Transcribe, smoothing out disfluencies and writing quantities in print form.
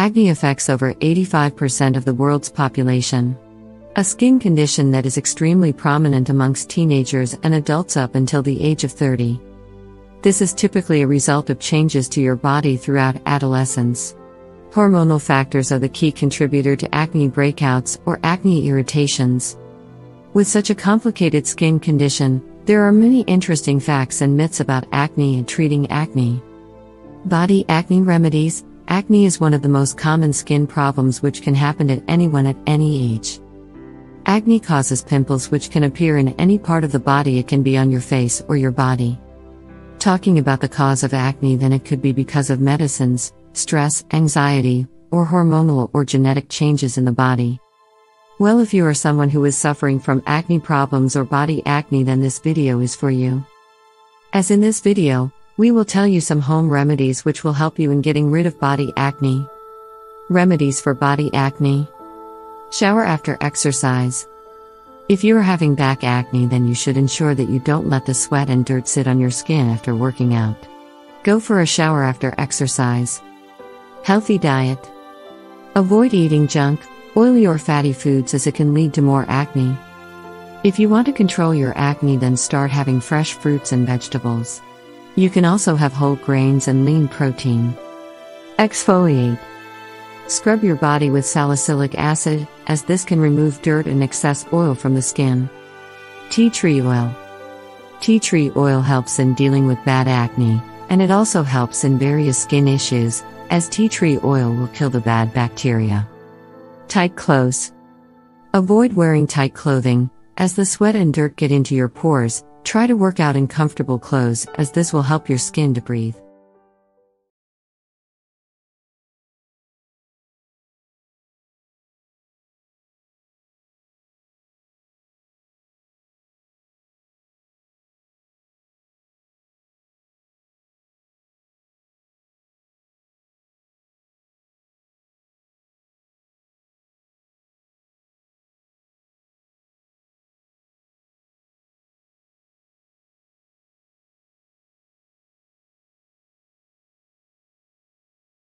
Acne affects over 85% of the world's population. A skin condition that is extremely prominent amongst teenagers and adults up until the age of 30. This is typically a result of changes to your body throughout adolescence. Hormonal factors are the key contributor to acne breakouts or acne irritations. With such a complicated skin condition, there are many interesting facts and myths about acne and treating acne. Body acne remedies. Acne is one of the most common skin problems which can happen to anyone at any age. Acne causes pimples which can appear in any part of the body. It can be on your face or your body. Talking about the cause of acne, then it could be because of medicines, stress, anxiety, or hormonal or genetic changes in the body. Well, if you are someone who is suffering from acne problems or body acne, then this video is for you. As in this video, we will tell you some home remedies which will help you in getting rid of body acne. Remedies for body acne. Shower after exercise. If you are having back acne, then you should ensure that you don't let the sweat and dirt sit on your skin after working out. Go for a shower after exercise. Healthy diet. Avoid eating junk, oily or fatty foods as it can lead to more acne. If you want to control your acne, then start having fresh fruits and vegetables. You can also have whole grains and lean protein. Exfoliate. Scrub your body with salicylic acid, as this can remove dirt and excess oil from the skin. Tea tree oil. Tea tree oil helps in dealing with bad acne, and it also helps in various skin issues, as tea tree oil will kill the bad bacteria. Tight clothes. Avoid wearing tight clothing, as the sweat and dirt get into your pores. Try to work out in comfortable clothes, as this will help your skin to breathe.